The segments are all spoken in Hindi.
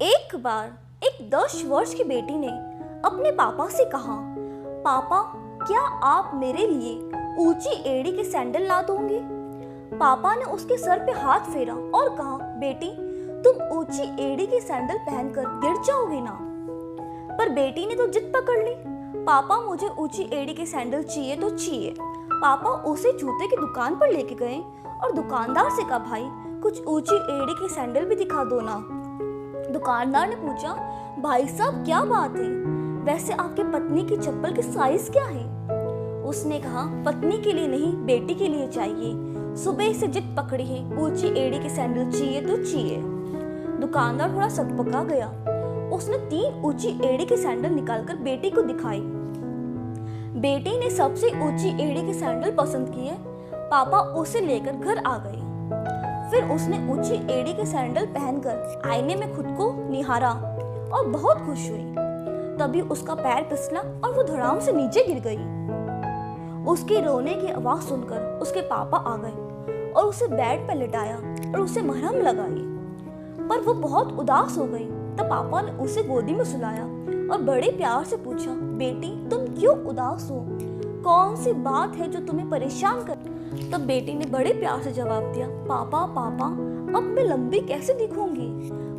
एक बार एक 10 वर्ष की बेटी ने अपने पापा से कहा, पापा क्या आप मेरे लिए ऊंची एड़ी के सैंडल ला दोगे? पापा ने उसके सर पे हाथ फेरा और कहा, बेटी तुम ऊंची एड़ी के सैंडल पहनकर गिर जाओगे ना। पर बेटी ने तो जिद पकड़ ली, पापा मुझे ऊंची एड़ी के सैंडल चाहिए तो चाहिए। पापा उसे जूते की दुकान पर लेके गए और दुकानदार से कहा, भाई कुछ ऊंची एड़ी के सैंडल भी दिखा दो ना। दुकानदार ने पूछा, भाई साहब क्या बात है, वैसे आपके पत्नी की चप्पल की साइज क्या है? उसने कहा, पत्नी के लिए नहीं बेटी के लिए चाहिए, सुबह से जिद पकड़ी है, ऊंची एड़ी के सैंडल चाहिए तो चाहिए। दुकानदार थोड़ा सकपका गया, उसने 3 ऊंची एड़ी के सैंडल निकालकर बेटी को दिखाई। बेटी ने सबसे ऊंची एड़ी के सैंडल पसंद किए। पापा उसे लेकर घर आ गए। फिर उसने ऊंची एड़ी के सैंडल पहनकर आईने में खुद को निहारा और बहुत खुश हुई। तभी उसका पैर फिसला और वो धड़ाम से नीचे गिर गई। उसके रोने की आवाज सुनकर उसके पापा आ गए और उसे बेड पर लिटाया और उसे मरहम लगाई। पर वो बहुत उदास हो गई। तब पापा ने उसे गोदी में सुलाया और बड़े प्यार से पूछा, बेटी तुम क्यों उदास हो? कौन सी बात है जो तुम्हें परेशान कर? तब बेटी ने बड़े प्यार से जवाब दिया, पापा पापा अब मैं लंबी कैसे दिखूंगी?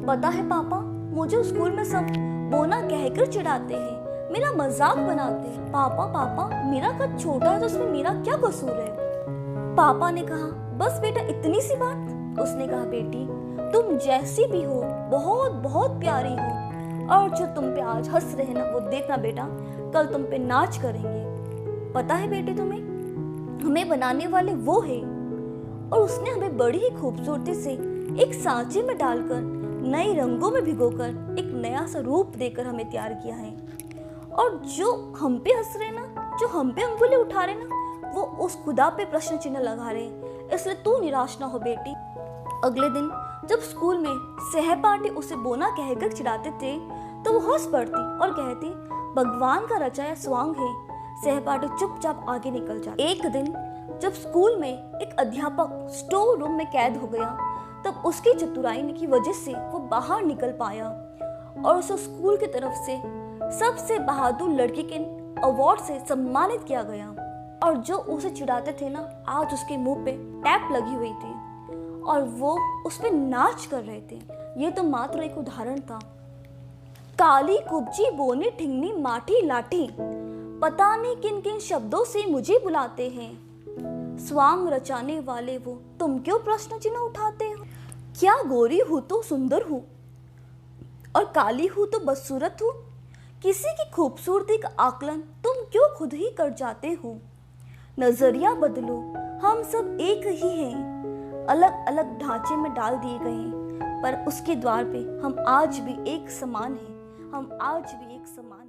पता है पापा, मुझे स्कूल में सब बोना कहकर चिढ़ाते हैं, मेरा मजाक बनाते हैं। पापा पापा मेरा कद छोटा है तो उसमें मेरा क्या कसूर है? पापा ने कहा, बस बेटा इतनी सी बात? उसने कहा, बेटी तुम जैसी भी हो बहुत बहुत प्यारी हो, और जो तुम पे आज हंस रहे ना वो देखना बेटा कल तुम पे नाच करेंगे। पता है बेटे तुम्हें, हमें बनाने वाले वो है, और उसने हमें बड़ी ही खूबसूरती से एक सांचे में डालकर नए रंगों में भिगोकर एक नया सा रूप देकर हमें तैयार किया है। और जो हम पे हंस रहे ना, जो हम पे अंगुली उठा रहे ना, वो उस खुदा पे प्रश्न चिन्ह लगा रहे। इसलिए तू निराश ना हो बेटी। अगले दिन जब स्कूल में सहपाठी उसे बोना कहकर चिढ़ाते थे तो वो हंस पड़ती और कहती, भगवान का रचाया स्वांग है। सहपाठी चुपचाप आगे निकल जाते। एक दिन जब स्कूल में एक अध्यापक स्टोर रूम में कैद हो गया, तब उसकी चतुराई की वजह से वो बाहर निकल पाया और उसे स्कूल की तरफ से सबसे बहादुर लड़की के अवार्ड से सम्मानित किया गया। और जो उसे चिढ़ाते थे ना, आज उसके मुंह पे टैप लगी हुई थी और वो उस पे नाच कर रहे थे। ये तो मात्र एक उदाहरण था। काली कुब्जी बोनी ठिंगनी माठी लाठी, पता नहीं किन किन शब्दों से मुझे बुलाते हैं। स्वांग रचाने वाले वो, तुम क्यों प्रश्न चिन्ह उठाते हो? क्या गोरी हूँ तो सुंदर हूँ और काली हूँ तो बदसूरत हूँ? किसी की खूबसूरती का आकलन तुम क्यों खुद ही कर जाते हो? नजरिया बदलो, हम सब एक ही हैं, अलग अलग ढांचे में डाल दिए गए हैं, पर उसके द्वार पे हम आज भी एक समान हैं। हम आज भी एक समान